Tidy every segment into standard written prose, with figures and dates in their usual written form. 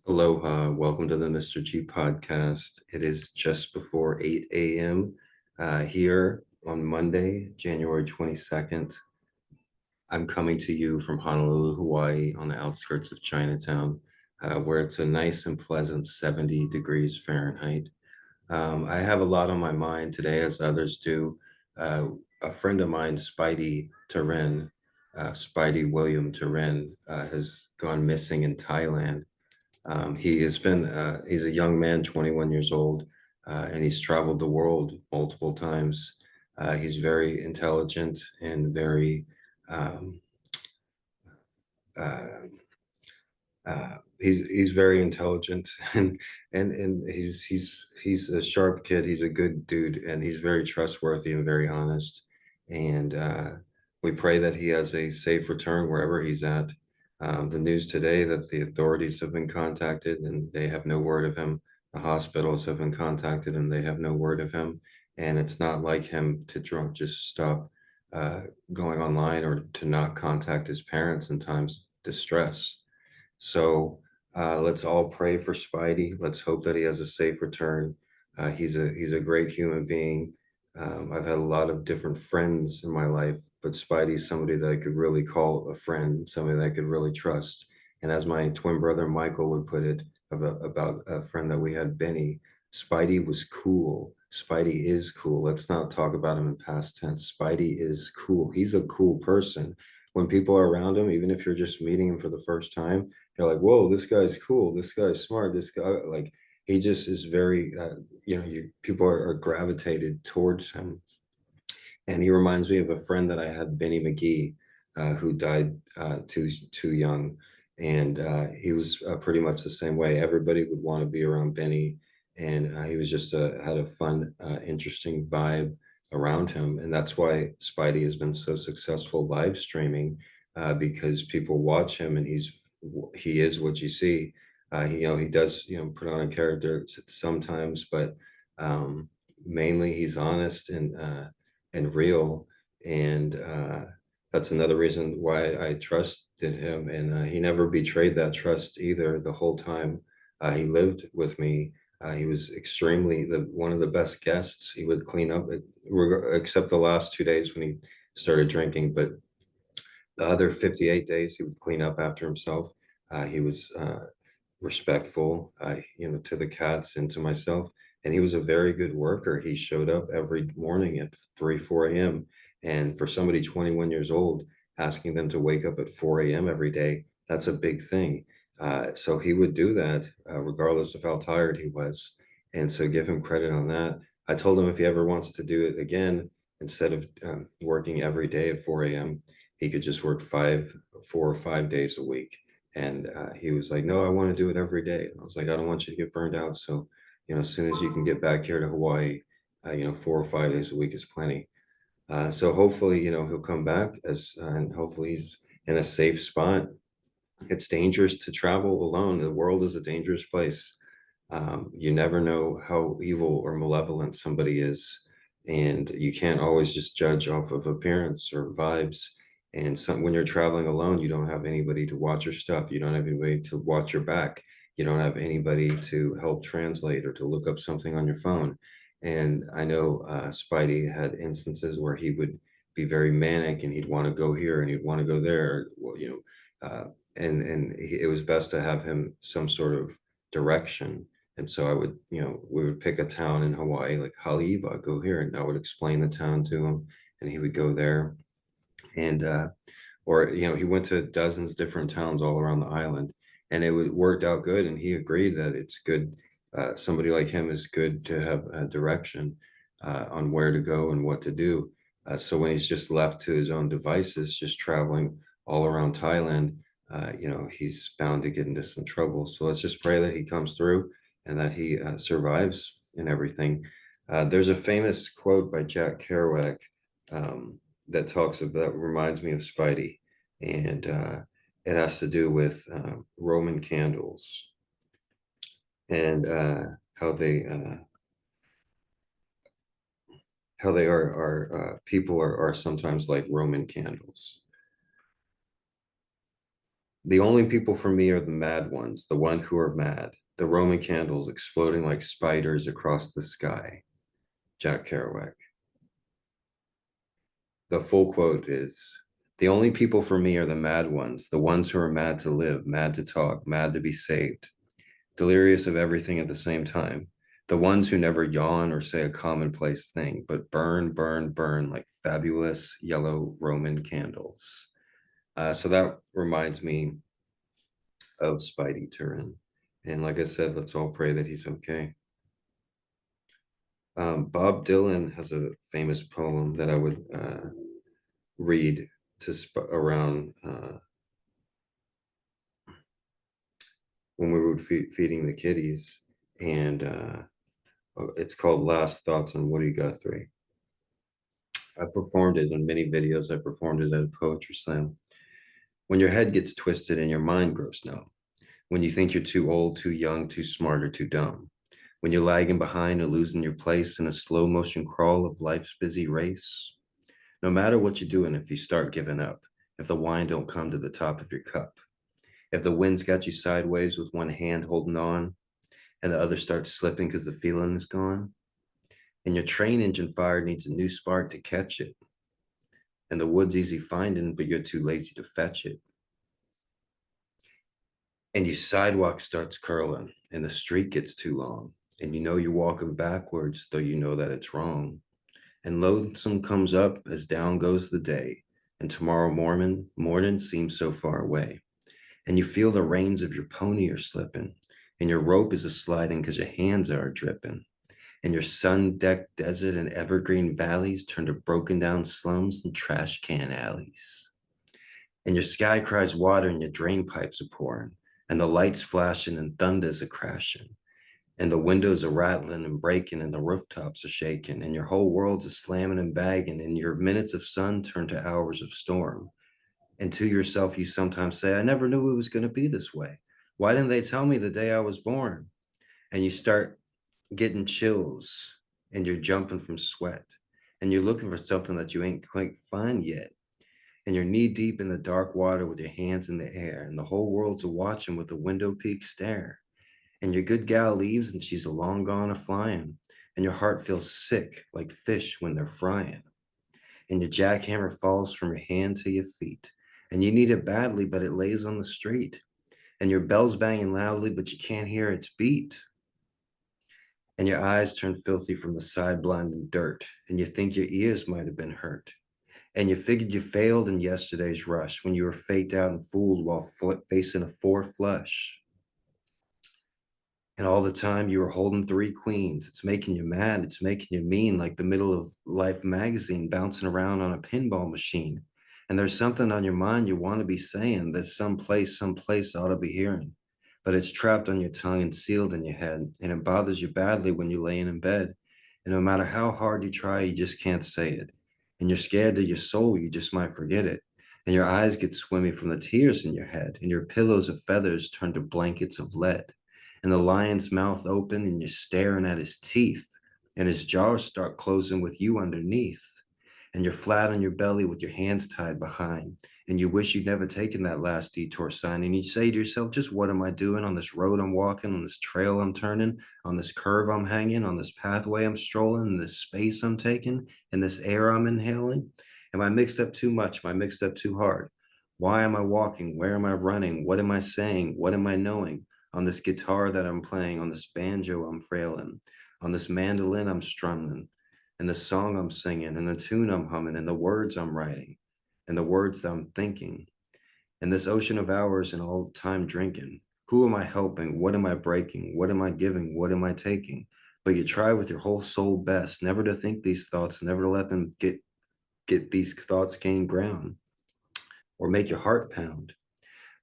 Aloha, welcome to the Mr.G podcast. It is just before 8 a.m. Here on Monday, January 22nd. I'm coming to you from Honolulu, Hawaii, on the outskirts of Chinatown, where it's a nice and pleasant 70 degrees Fahrenheit. I have a lot on my mind today, as others do. Uh, a friend of mine, Spidey William Turin, has gone missing in Thailand. He's a young man, 21 years old, and he's traveled the world multiple times. He's very intelligent and very, um, uh, he's very intelligent and he's a sharp kid. He's a good dude, and he's very trustworthy and very honest. And we pray that he has a safe return wherever he's at. The news today that the authorities have been contacted and they have no word of him. The hospitals have been contacted and they have no word of him. And it's not like him to just stop uh, going online or to not contact his parents in times of distress. So let's all pray for Spidey. Let's hope that he has a safe return. He's a great human being. I've had a lot of different friends in my life, but Spidey's somebody that I could really call a friend, somebody that I could really trust. And as my twin brother Michael would put it about a friend that we had, Benny, Spidey was cool. Spidey is cool. Let's not talk about him in past tense. Spidey is cool. He's a cool person. When people are around him, even if you're just meeting him for the first time, you're like, whoa, this guy's cool. This guy's smart. This guy, like, he just is very, people are gravitated towards him. And he reminds me of a friend that I had, Benny McGee, who died too young. And he was pretty much the same way. Everybody would want to be around Benny. And he was just had a fun, interesting vibe around him. And that's why Spidey has been so successful live streaming, because people watch him and he is what you see. He does, put on a character sometimes, but um, mainly he's honest and real. And that's another reason why I trusted him. And he never betrayed that trust either the whole time he lived with me. He was extremely one of the best guests. He would clean up, except the last 2 days when he started drinking. But the other 58 days, he would clean up after himself. He was respectful, to the cats and to myself. And he was a very good worker. He showed up every morning at 3, 4 a.m. And for somebody 21 years old, asking them to wake up at 4 a.m. every day, that's a big thing. So he would do that regardless of how tired he was. And so give him credit on that. I told him if he ever wants to do it again, instead of working every day at 4 a.m., he could just work 4 or 5 days a week. And he was like, no, I want to do it every day. And I was like, I don't want you to get burned out. So, as soon as you can get back here to Hawaii, 4 or 5 days a week is plenty. So hopefully, he'll come back and hopefully he's in a safe spot. It's dangerous to travel alone. The world is a dangerous place. You never know how evil or malevolent somebody is, and you can't always just judge off of appearance or vibes. And when you're traveling alone, you don't have anybody to watch your stuff. You don't have anybody to watch your back. You don't have anybody to help translate or to look up something on your phone. And I know Spidey had instances where he would be very manic and he'd want to go here and he'd want to go there. Well, it was best to have him some sort of direction. And so we would pick a town in Hawaii, like Haleiwa, go here. And I would explain the town to him and he would go there. And, or, he went to dozens different towns all around the island and worked out good. And he agreed that it's good. Somebody like him is good to have a direction on where to go and what to do. So when he's just left to his own devices, just traveling all around Thailand, he's bound to get into some trouble. So let's just pray that he comes through and that he survives and everything. There's a famous quote by Jack Kerouac that reminds me of Spidey, and it has to do with Roman candles and how they are people are sometimes like Roman candles. The only people for me are the mad ones, the one who are mad, the Roman candles exploding like spiders across the sky. Jack Kerouac. The full quote is, the only people for me are the mad ones, the ones who are mad to live, mad to talk, mad to be saved, delirious of everything at the same time. The ones who never yawn or say a commonplace thing, but burn, burn, burn like fabulous yellow Roman candles. So that reminds me of Spidey Turin. And like I said, let's all pray that he's okay. Bob Dylan has a famous poem that I would read around when we were feeding the kitties, and it's called "Last Thoughts on Woody Guthrie." I performed it in many videos. I performed it at a poetry slam. When your head gets twisted and your mind grows numb, when you think you're too old, too young, too smart, or too dumb, when you're lagging behind or losing your place in a slow motion crawl of life's busy race, no matter what you're doing, if you start giving up, if the wine don't come to the top of your cup, if the wind's got you sideways with one hand holding on and the other starts slipping because the feeling is gone, and your train engine fire needs a new spark to catch it, and the wood's easy finding, but you're too lazy to fetch it, and your sidewalk starts curling, and the street gets too long, and you know you're walking backwards, though you know that it's wrong, and lonesome comes up as down goes the day, and tomorrow morning seems so far away, and you feel the reins of your pony are slipping, and your rope is a sliding because your hands are dripping, and your sun-decked desert and evergreen valleys turn to broken down slums and trash can alleys. And your sky cries water and your drain pipes are pouring, and the lights flashing and thunders are crashing, and the windows are rattling and breaking and the rooftops are shaking, and your whole world's a slamming and bagging, and your minutes of sun turn to hours of storm. And to yourself, you sometimes say, I never knew it was going to be this way. Why didn't they tell me the day I was born? And you start getting chills and you're jumping from sweat and you're looking for something that you ain't quite find yet. And you're knee deep in the dark water with your hands in the air, and the whole world's a watching with a window peak stare. And your good gal leaves and she's a long gone a flying, and your heart feels sick like fish when they're frying. And your jackhammer falls from your hand to your feet, and you need it badly, but it lays on the street. And your bell's banging loudly, but you can't hear its beat, and your eyes turn filthy from the side blinding dirt, and you think your ears might have been hurt, and you figured you failed in yesterday's rush when you were faked out and fooled while facing a four flush. And all the time you were holding three queens. It's making you mad. It's making you mean, like the middle of Life magazine bouncing around on a pinball machine. And there's something on your mind you want to be saying. There's someplace ought to be hearing. But it's trapped on your tongue and sealed in your head. And it bothers you badly when you're laying in bed. And no matter how hard you try, you just can't say it. And you're scared to your soul, you just might forget it. And your eyes get swimmy from the tears in your head. And your pillows of feathers turn to blankets of lead, and the lion's mouth open and you're staring at his teeth, and his jaws start closing with you underneath, and you're flat on your belly with your hands tied behind, and you wish you'd never taken that last detour sign, and you say to yourself, just what am I doing on this road I'm walking, on this trail I'm turning, on this curve I'm hanging, on this pathway I'm strolling, in this space I'm taking, in this air I'm inhaling? Am I mixed up too much? Am I mixed up too hard? Why am I walking? Where am I running? What am I saying? What am I knowing? On this guitar that I'm playing, on this banjo I'm frailing, on this mandolin I'm strumming, and the song I'm singing, and the tune I'm humming, and the words I'm writing, and the words that I'm thinking, and this ocean of hours and all the time drinking. Who am I helping? What am I breaking? What am I giving? What am I taking? But you try with your whole soul best never to think these thoughts, never to let them get these thoughts gain ground or make your heart pound.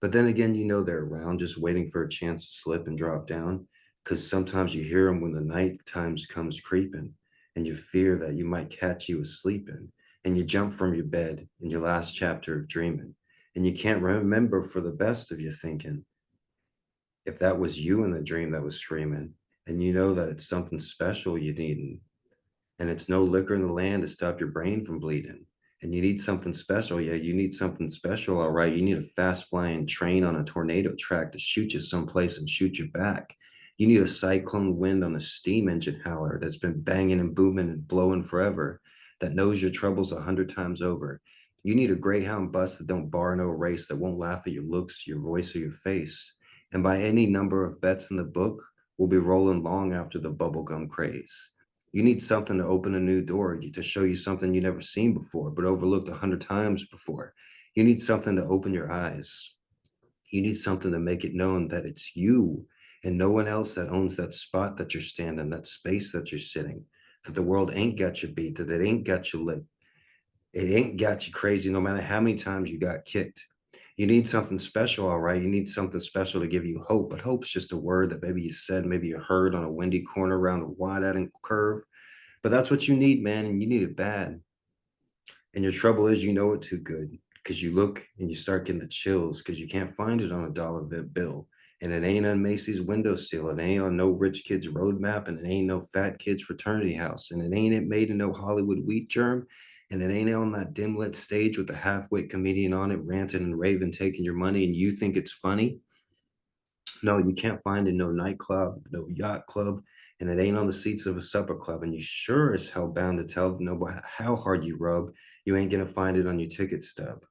But then again, you know they're around, just waiting for a chance to slip and drop down. Because sometimes you hear them when the night times comes creeping, and you fear that you might catch you sleeping, and you jump from your bed in your last chapter of dreaming, and you can't remember for the best of you thinking if that was you in the dream that was screaming, and you know that it's something special you need, and it's no liquor in the land to stop your brain from bleeding. And you need something special. Yeah, you need something special. All right. You need a fast flying train on a tornado track to shoot you someplace and shoot you back. You need a cyclone wind on a steam engine howler that's been banging and booming and blowing forever, that knows your troubles 100 times over. You need a Greyhound bus that don't bar no race, that won't laugh at your looks, your voice, or your face. And by any number of bets in the book, we'll be rolling long after the bubblegum craze. You need something to open a new door, to show you something you never seen before, but overlooked 100 times before. You need something to open your eyes. You need something to make it known that it's you and no one else that owns that spot that you're standing, that space that you're sitting, that the world ain't got you beat, that it ain't got you lit. It ain't got you crazy no matter how many times you got kicked. You need something special, all right? You need something special to give you hope, but hope's just a word that maybe you said, maybe you heard on a windy corner around a wide-out curve. But that's what you need, man, and you need it bad. And your trouble is you know it too good because you look and you start getting the chills because you can't find it on a dollar bill. And it ain't on Macy's windowsill. It ain't on no rich kid's roadmap. And it ain't no fat kid's fraternity house. And it ain't made in no Hollywood wheat germ. And it ain't on that dim lit stage with the half-wit comedian on it ranting and raving, taking your money, and you think it's funny. No, you can't find it in no nightclub, no yacht club, and it ain't on the seats of a supper club. And you sure as hell bound to tell nobody how hard you rub, you ain't gonna find it on your ticket stub.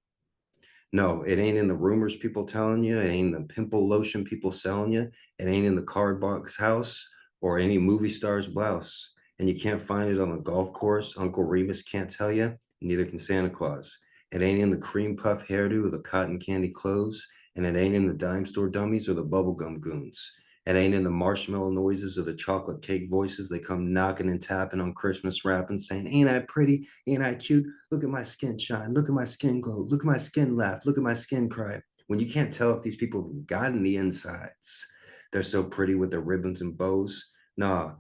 No, it ain't in the rumors people telling you. It ain't in the pimple lotion people selling you. It ain't in the card box house or any movie star's blouse. And you can't find it on the golf course. Uncle Remus can't tell you. Neither can Santa Claus. It ain't in the cream puff hairdo or the cotton candy clothes. And it ain't in the dime store dummies or the bubblegum goons. It ain't in the marshmallow noises or the chocolate cake voices. They come knocking and tapping on Christmas wrapping, saying, "Ain't I pretty? Ain't I cute? Look at my skin shine. Look at my skin glow. Look at my skin laugh. Look at my skin cry." When you can't tell if these people have gotten the insides. They're so pretty with their ribbons and bows. Nah,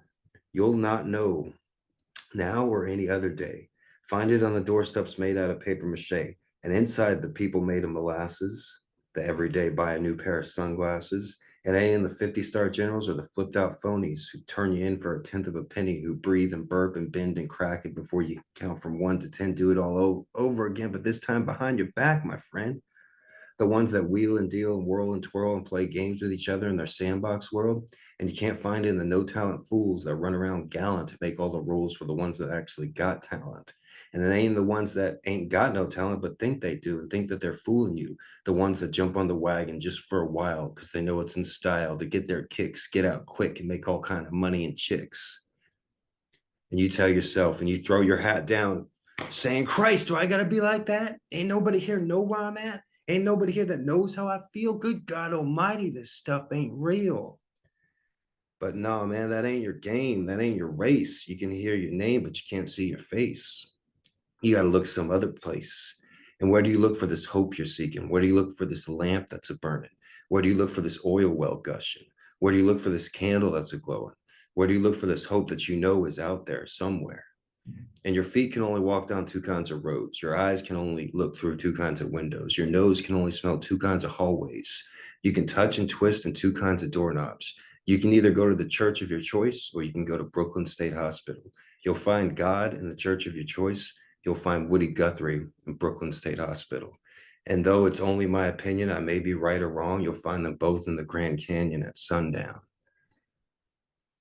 you'll not know now or any other day. Find it on the doorsteps made out of paper mache, and inside the people made of molasses that every day buy a new pair of sunglasses. It ain't in the 50-star generals or the flipped out phonies who turn you in for a tenth of a penny, who breathe and burp and bend and crack it before you count from 1 to 10, do it all over again, but this time behind your back, my friend. The ones that wheel and deal and whirl and twirl and play games with each other in their sandbox world. And you can't find it in the no talent fools that run around gallant to make all the rules for the ones that actually got talent. And it ain't the ones that ain't got no talent but think they do and think that they're fooling you. The ones that jump on the wagon just for a while because they know it's in style to get their kicks, get out quick, and make all kind of money and chicks. And you tell yourself and you throw your hat down saying, "Christ, do I got to be like that? Ain't nobody here know where I'm at? Ain't nobody here that knows how I feel? Good God Almighty, this stuff ain't real." But no, man, that ain't your game. That ain't your race. You can hear your name, but you can't see your face. You got to look some other place. And where do you look for this hope you're seeking? Where do you look for this lamp that's a burning? Where do you look for this oil well gushing? Where do you look for this candle that's a glowing? Where do you look for this hope that you know is out there somewhere? And your feet can only walk down two kinds of roads. Your eyes can only look through two kinds of windows. Your nose can only smell two kinds of hallways. You can touch and twist in two kinds of doorknobs. You can either go to the church of your choice or you can go to Brooklyn State Hospital. You'll find God in the church of your choice. You'll find Woody Guthrie in Brooklyn State Hospital. And though it's only my opinion, I may be right or wrong, you'll find them both in the Grand Canyon at sundown.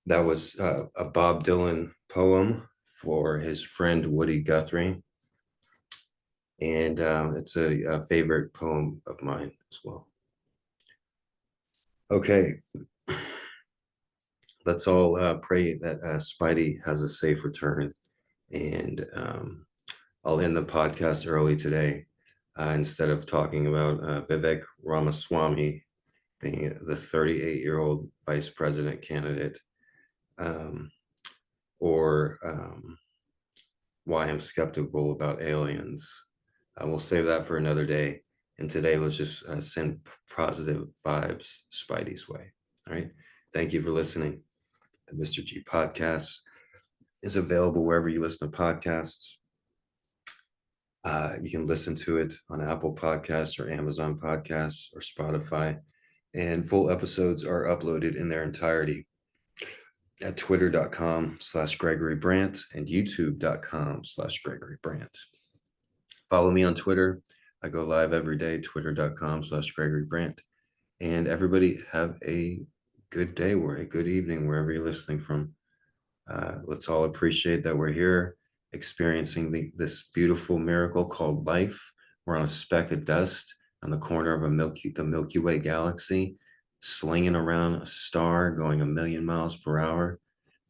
That was a Bob Dylan poem for his friend Woody Guthrie. And it's a favorite poem of mine as well. Okay, let's all pray that Spidey has a safe return. And I'll end the podcast early today instead of talking about Vivek Ramaswamy being the 38-year-old vice president candidate, or why I'm skeptical about aliens. We'll save that for another day. And today, let's just send positive vibes Spidey's way. All right. Thank you for listening. The Mr.G podcast is available wherever you listen to podcasts. You can listen to it on Apple Podcasts or Amazon Podcasts or Spotify. And full episodes are uploaded in their entirety at twitter.com/Gregory Brandt and youtube.com/Gregory Brandt. Follow me on Twitter. I go live every day, twitter.com/Gregory Brandt. And everybody have a good day or a good evening, wherever you're listening from. Let's all appreciate that we're here experiencing this beautiful miracle called life. We're on a speck of dust on the corner of the Milky Way galaxy, slinging around a star going 1,000,000 miles per hour.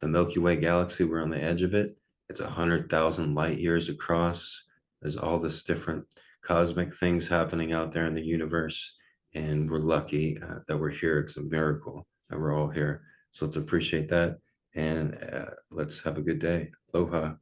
The Milky Way galaxy, we're on the edge of it. It's 100,000 light years across. There's all this different cosmic things happening out there in the universe, and we're lucky that we're here. It's a miracle that we're all here. So let's appreciate that, and let's have a good day. Aloha.